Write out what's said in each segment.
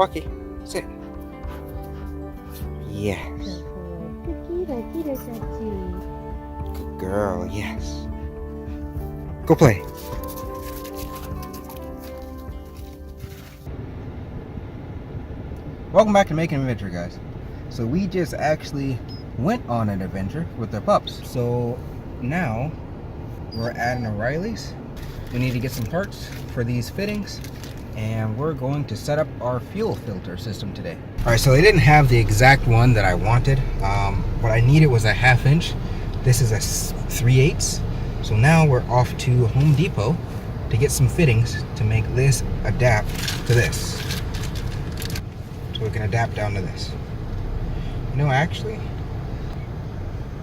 Walkie, sit. Yes. Good girl, yes. Go play. Welcome back to Making an Adventure, guys. So we just actually went on an adventure with our pups. So now we're at an O'Reilly's. We need to get some parts for these fittings, and we're going to set up our fuel filter system today. All right, so they didn't have the exact one that I wanted. What I needed was a 1/2 inch. This is a 3/8. So now we're off to Home Depot to get some fittings to make this adapt to this. So we can adapt down to this. You know, actually,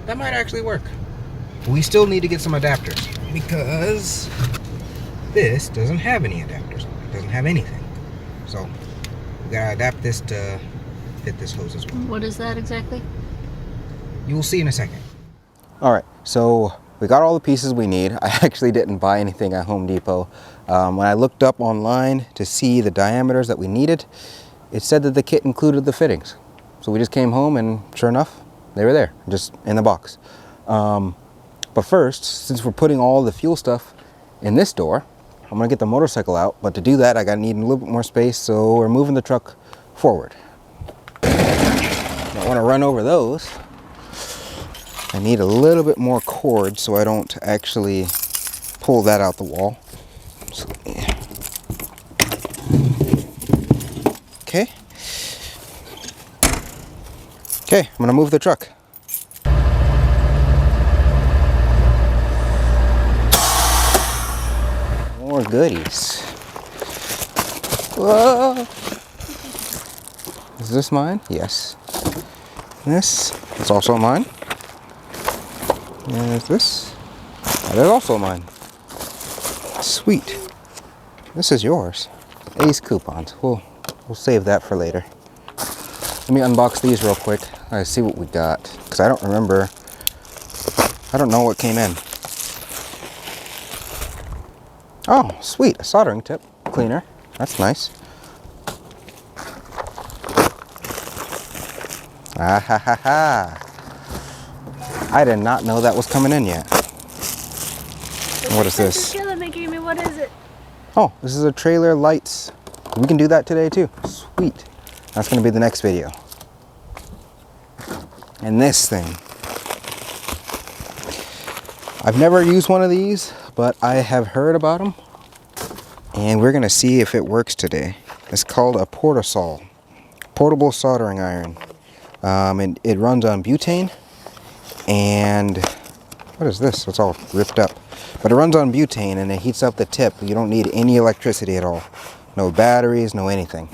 that might actually work. We still need to get some adapters because this doesn't have any adapters. It doesn't have anything. So we gotta adapt this to fit this hose as well. What is that exactly? You will see in a second. All right, so we got all the pieces we need. I actually didn't buy anything at Home Depot. When I looked up online to see the diameters that we needed, it said that the kit included the fittings. So we just came home and sure enough, they were there, just in the box. But first, since we're putting all the fuel stuff in this door, I'm gonna get the motorcycle out. But to do that, I gotta need a little bit more space, so we're moving the truck forward. Don't wanna run over those. I need a little bit more cord so I don't actually pull that out the wall. So, yeah. Okay. Okay, I'm gonna move the truck. More goodies. Whoa. Is this mine? Yes. This is also mine. And this? That is also mine. Sweet. This is yours. Ace coupons. We'll save that for later. Let me unbox these real quick. I see what we got, because I don't remember. I don't know what came in. Oh, sweet, a soldering tip cleaner. That's nice. Ah ha ha ha. I did not know that was coming in yet. What is this? You're killing me, Kimmy. What is it? Oh, this is a trailer lights. We can do that today too. Sweet. That's gonna be the next video. And this thing. I've never used one of these, but I have heard about them. And we're gonna see if it works today. It's called a portasol, portable soldering iron. And it runs on butane. And what is this? It's all ripped up. But it runs on butane and it heats up the tip. You don't need any electricity at all. No batteries, no anything.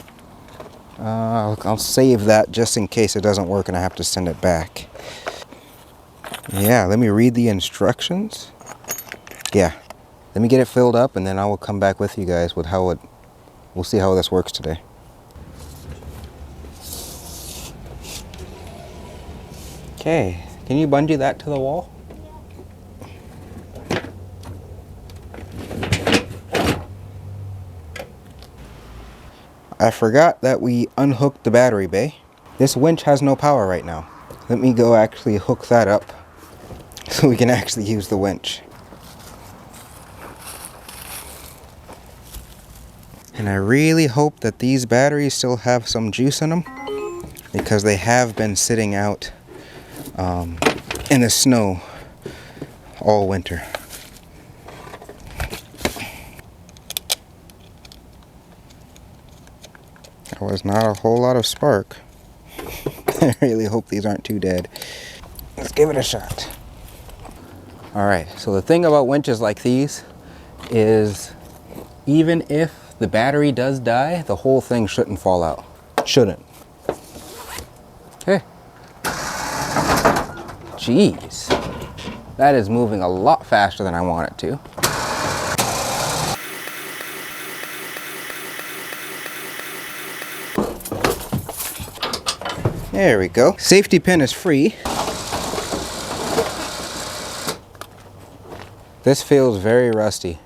I'll save that just in case it doesn't work and I have to send it back. Yeah, let me read the instructions. Yeah, let me get it filled up and then I will come back with you guys with how we'll see how this works today. Okay, can you bungee that to the wall? I forgot that we unhooked the battery bay. This winch has no power right now. Let me go actually hook that up so we can actually use the winch. And I really hope that these batteries still have some juice in them, because they have been sitting out in the snow all winter. There was not a whole lot of spark. I really hope these aren't too dead. Let's give it a shot. All right, so the thing about winches like these is even if the battery does die, the whole thing shouldn't fall out. Shouldn't. Okay. Jeez. That is moving a lot faster than I want it to. There we go. Safety pin is free. This feels very rusty.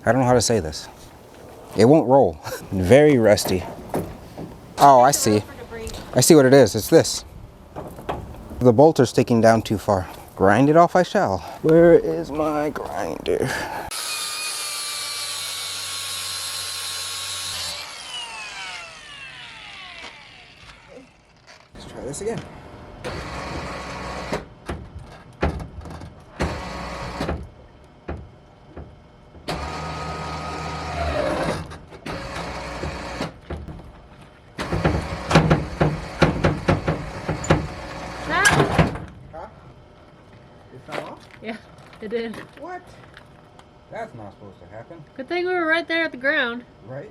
I don't know how to say this. It won't roll. Very rusty. Oh, I see. I see what it is. It's this. The bolt are sticking down too far. Grind it off I shall. Where is my grinder? Let's try this again. Yeah, it did. What? That's not supposed to happen. Good thing we were right there at the ground. Right?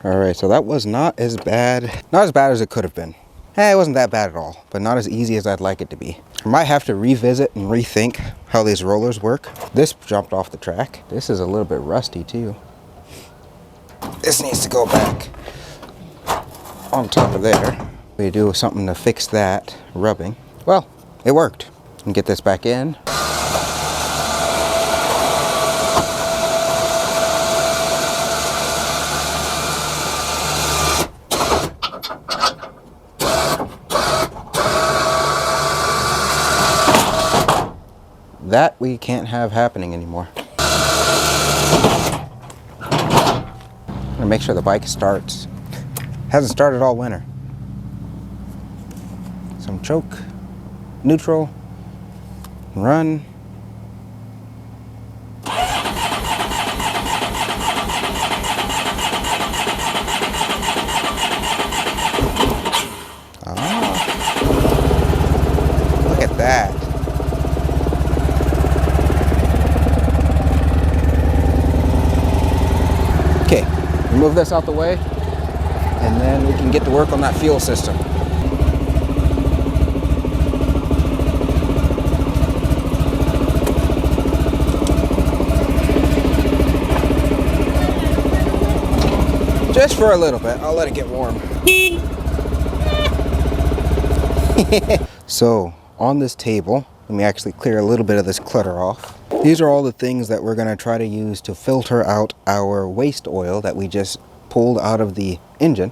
Alright, so that was not as bad. Not as bad as it could have been. It wasn't that bad at all, but not as easy as I'd like it to be. I might have to revisit and rethink how these rollers work. This jumped off the track. This is a little bit rusty too. This needs to go back on top of there. We do something to fix that rubbing. Well, it worked. And get this back in. That we can't have happening anymore. I'm gonna make sure the bike starts. Hasn't started all winter. Some choke, neutral, run. Look at that. Okay, remove this out the way, and then we can get to work on that fuel system. Just for a little bit. I'll let it get warm. So, on this table, let me actually clear a little bit of this clutter off. These are all the things that we're going to try to use to filter out our waste oil that we just pulled out of the engine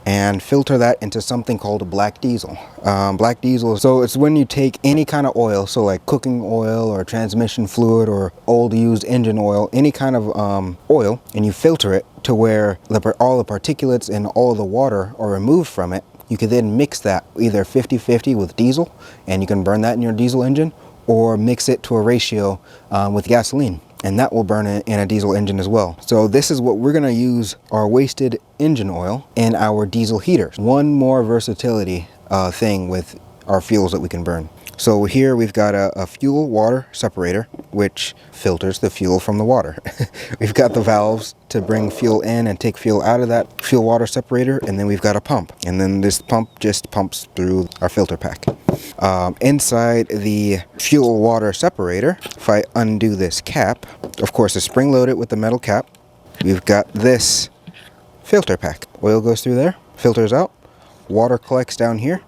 and filter that into something called a black diesel. Black diesel, so it's when you take any kind of oil, so like cooking oil or transmission fluid or old used engine oil, any kind of oil, and you filter it to where all the particulates and all the water are removed from it. You can then mix that either 50-50 with diesel, and you can burn that in your diesel engine, or mix it to a ratio with gasoline, and that will burn it in a diesel engine as well. So this is what we're going to use our wasted engine oil in our diesel heaters. One more versatility thing with our fuels that we can burn. So here we've got a fuel water separator, which filters the fuel from the water. We've got the valves to bring fuel in and take fuel out of that fuel water separator, and then we've got a pump. And then this pump just pumps through our filter pack. Inside the fuel water separator, if I undo this cap, of course it's spring loaded with the metal cap, we've got this filter pack. Oil goes through there, filters out, water collects down here.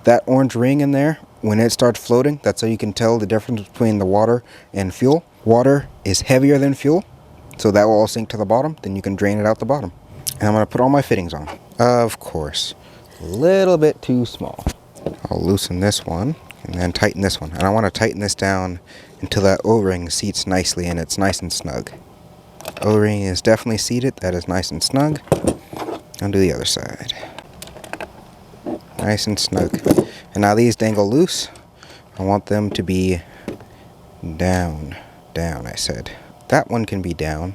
That orange ring in there, when it starts floating, that's how you can tell the difference between the water and fuel. Water is heavier than fuel, so that will all sink to the bottom. Then you can drain it out the bottom. And I'm going to put all my fittings on. Of course, a little bit too small. I'll loosen this one and then tighten this one. And I want to tighten this down until that O-ring seats nicely and it's nice and snug. O-ring is definitely seated. That is nice and snug. I'll do the other side. Nice and snug. And now these dangle loose. I want them to be down. Down, I said. That one can be down.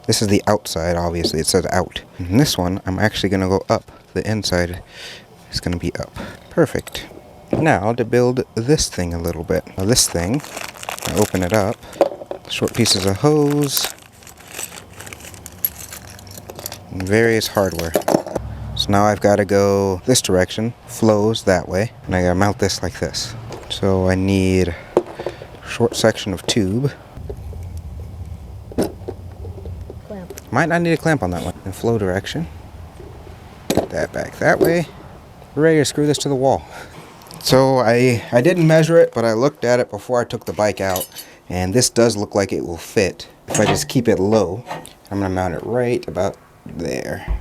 This is the outside, obviously. It says out. And this one, I'm actually going to go up. The inside is going to be up. Perfect. Now to build this thing a little bit. Now this thing, I open it up. Short pieces of hose. And various hardware. So now I've got to go this direction, flows that way, and I gotta mount this like this. So I need a short section of tube. Clamp. Might not need a clamp on that one. In flow direction. Get that back that way. We're ready to screw this to the wall. So I didn't measure it, but I looked at it before I took the bike out, and this does look like it will fit. if I just keep it low. I'm gonna mount it right about there.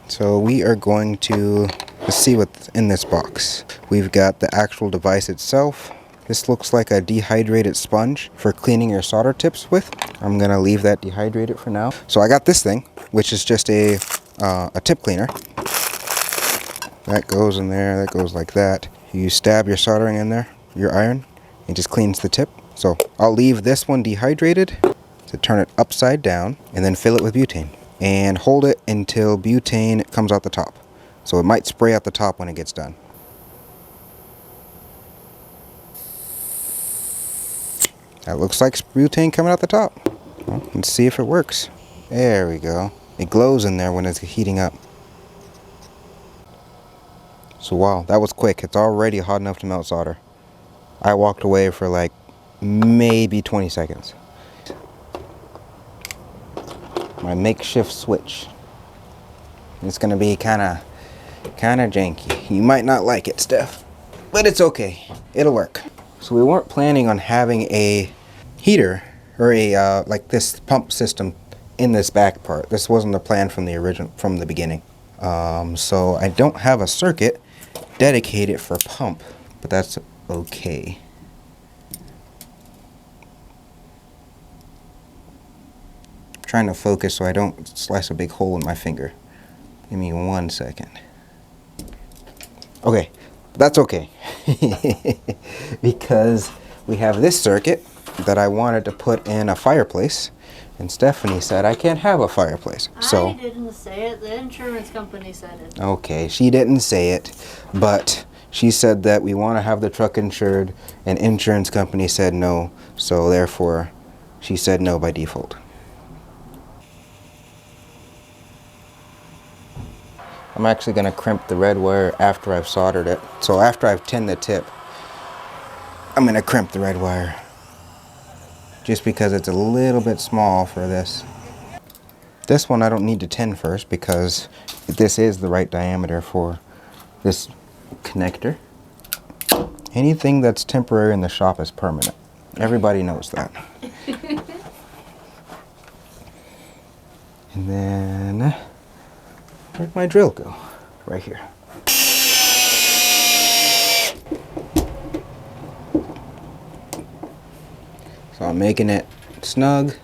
So we are going to see what's in this box. We've got the actual device itself. This looks like a dehydrated sponge for cleaning your solder tips with. I'm gonna leave that dehydrated for now. So I got this thing, which is just a tip cleaner. That goes in there, that goes like that. You stab your soldering in there, your iron, it just cleans the tip. So I'll leave this one dehydrated to turn it upside down and then fill it with butane. And hold it until butane comes out the top. So it might spray out the top when it gets done. That looks like butane coming out the top. Well, let's see if it works. There we go. It glows in there when it's heating up. So wow, that was quick. It's already hot enough to melt solder. I walked away for like maybe 20 seconds. My makeshift switch. It's gonna be kinda janky. You might not like it, Steph, but it's okay. It'll work. So we weren't planning on having a heater or a like this pump system in this back part. This wasn't the plan from the beginning. So I don't have a circuit dedicated for pump, but that's okay. I'm trying to focus so I don't slice a big hole in my finger. Give me 1 second. Okay, that's okay. Because we have this circuit that I wanted to put in a fireplace, and Stephanie said I can't have a fireplace. So I didn't say it. The insurance company said it. okay, she didn't say it, but she said that we want to have the truck insured, and insurance company said no, so therefore she said no by default. I'm actually going to crimp the red wire after I've soldered it. So after I've tinned the tip, I'm going to crimp the red wire. Just because it's a little bit small for this. This one I don't need to tin first because this is the right diameter for this connector. Anything that's temporary in the shop is permanent. Everybody knows that. And then, where'd my drill go? Right here. So I'm making it snug,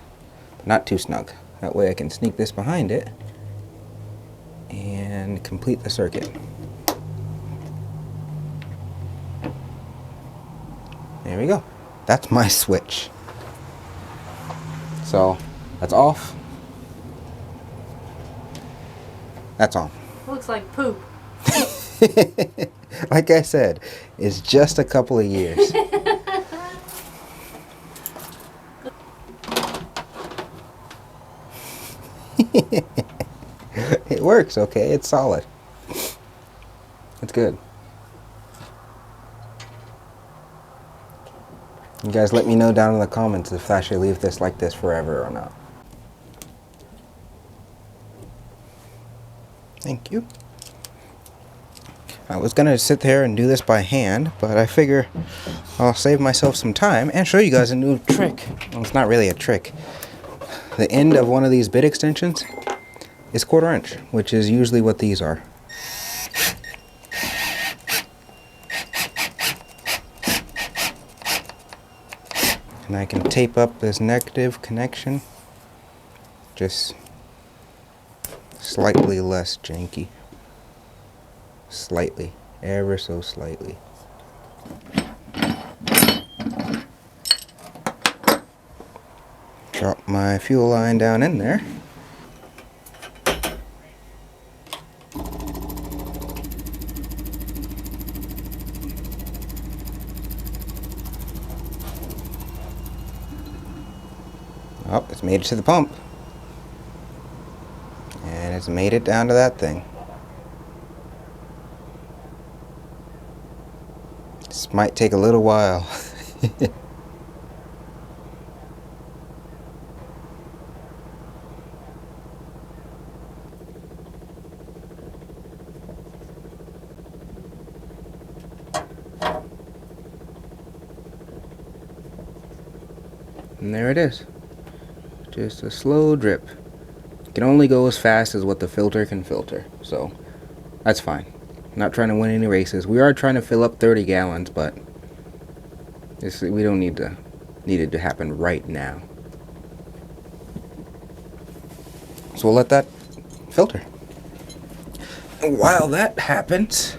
but not too snug. That way I can sneak this behind it and complete the circuit. There we go. That's my switch. So that's off. That's on. Looks like poop. Like I said, it's just a couple of years. It works, okay? It's solid. It's good. You guys let me know down in the comments if I should leave this like this forever or not. Thank you. I was gonna sit there and do this by hand, but I figure I'll save myself some time and show you guys a new trick. Well, it's not really a trick. The end of one of these bit extensions is 1/4 inch, which is usually what these are. And I can tape up this negative connection just slightly less janky. Slightly, ever so slightly. Drop my fuel line down in there. Oh, it's made it to the pump. And it's made it down to that thing. This might take a little while. And there it is. Just a slow drip. It can only go as fast as what the filter can filter, so that's fine. Not trying to win any races. We are trying to fill up 30 gallons, but we don't need it to happen right now. So we'll let that filter. And while that happens,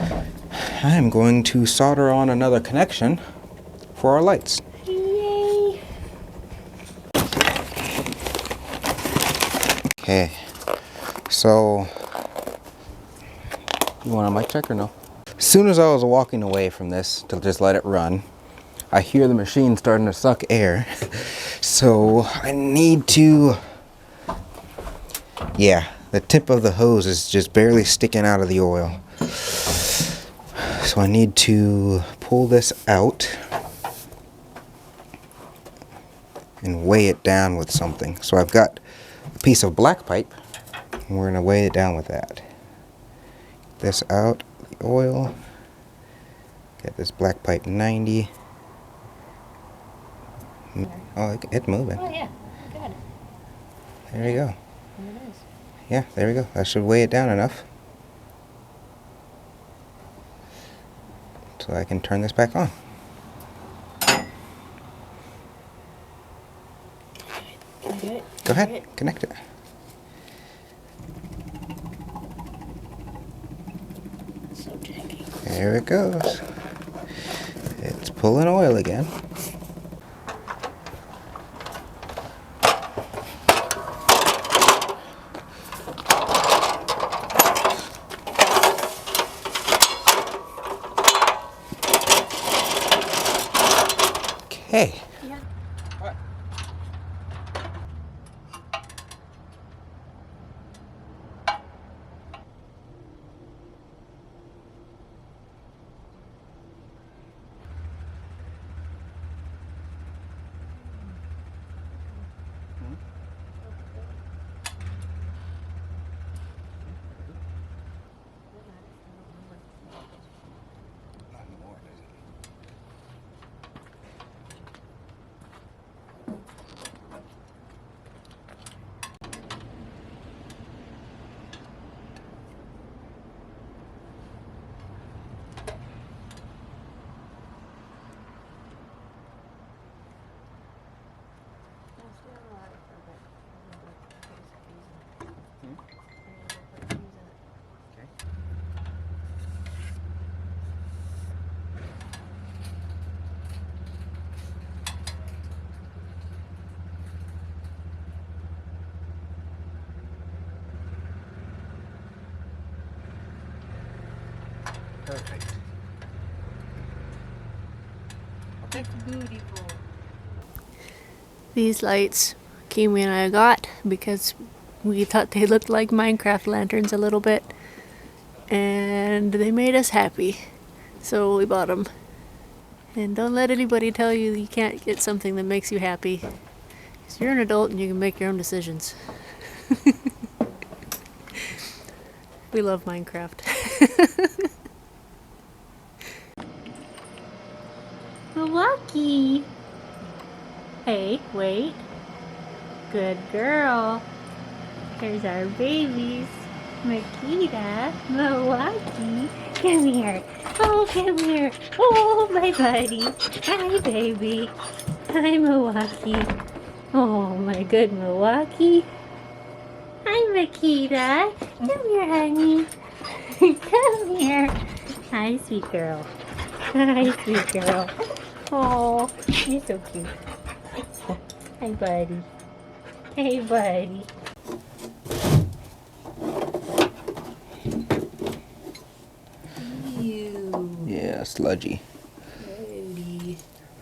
I am going to solder on another connection for our lights. Yay! Okay, so you want a mic check or no? As soon as I was walking away from this to just let it run, I hear the machine starting to suck air. So I need to, yeah, the tip of the hose is just barely sticking out of the oil. So I need to pull this out and weigh it down with something. So I've got a piece of black pipe, and we're gonna weigh it down with that. This out, the oil. Get this black pipe 90. Oh, it's moving. Oh yeah, good. There you go. There it is. Yeah, there we go. That should weigh it down enough. So I can turn this back on. Can I do it? Go ahead, connect it. So janky. There it goes. It's pulling oil again. Okay. Yeah. Perfect. It's beautiful. These lights Kimi and I got because we thought they looked like Minecraft lanterns a little bit, and they made us happy, so we bought them. And don't let anybody tell you you can't get something that makes you happy, because you're an adult and you can make your own decisions. We love Minecraft. Milwaukee! Hey, wait. Good girl. Here's our babies. Makita, Milwaukee. Come here. Oh, come here. Oh, my buddy. Hi, baby. Hi, Milwaukee. Oh, my good Milwaukee. Hi, Makita. Come here, honey. Come here. Hi, sweet girl. Hi, sweet girl. Oh, you're so cute. Hi, buddy. Hey, buddy. Yeah, sludgy.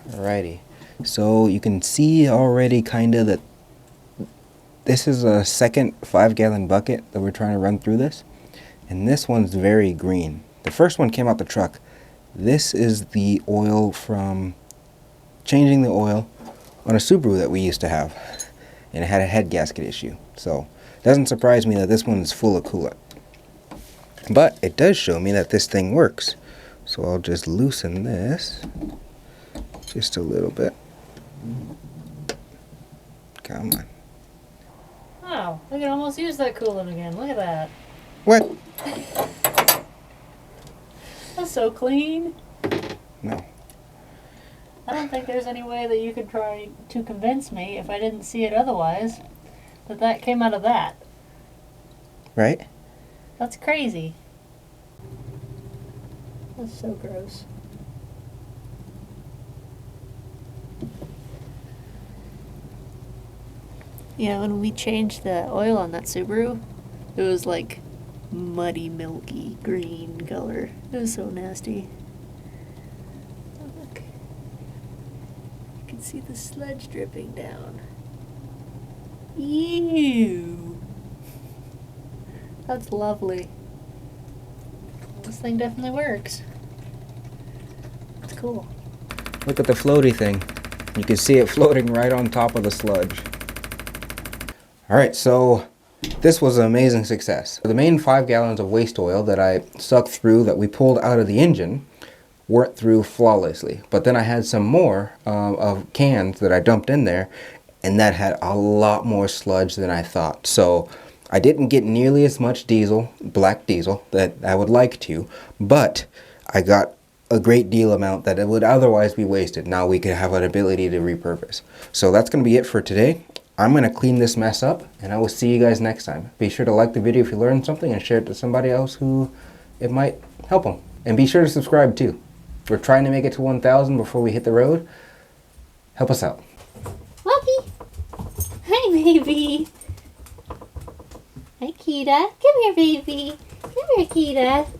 Alrighty. So you can see already kind of that this is a second 5-gallon bucket that we're trying to run through this. And this one's very green. The first one came out the truck. This is the oil from changing the oil on a Subaru that we used to have. And it had a head gasket issue. So it doesn't surprise me that this one's full of coolant. But it does show me that this thing works. So I'll just loosen this just a little bit. Come on. Wow, I can almost use that coolant again. Look at that. What? That's so clean. No. I don't think there's any way that you could try to convince me, if I didn't see it otherwise, that that came out of that. Right? That's crazy. That's so gross. Yeah, when we changed the oil on that Subaru, it was like muddy, milky green color. It was so nasty. Oh, look. You can see the sludge dripping down. Ew. That's lovely. This thing definitely works. It's cool. Look at the floaty thing. You can see it floating right on top of the sludge. Alright, so this was an amazing success. The main 5 gallons of waste oil that I sucked through, that we pulled out of the engine, went through flawlessly. But then I had some more of cans that I dumped in there, and that had a lot more sludge than I thought. So I didn't get nearly as much diesel, black diesel, that I would like to, but I got a great deal amount that it would otherwise be wasted. Now we could have an ability to repurpose. So that's going to be it for today. I'm going to clean this mess up, and I will see you guys next time. Be sure to like the video if you learned something, and share it to somebody else who it might help them. And be sure to subscribe too. We're trying to make it to 1,000 before we hit the road. Help us out. Lucky! Hi, baby! Hi, Kita. Come here, baby. Come here, Kita.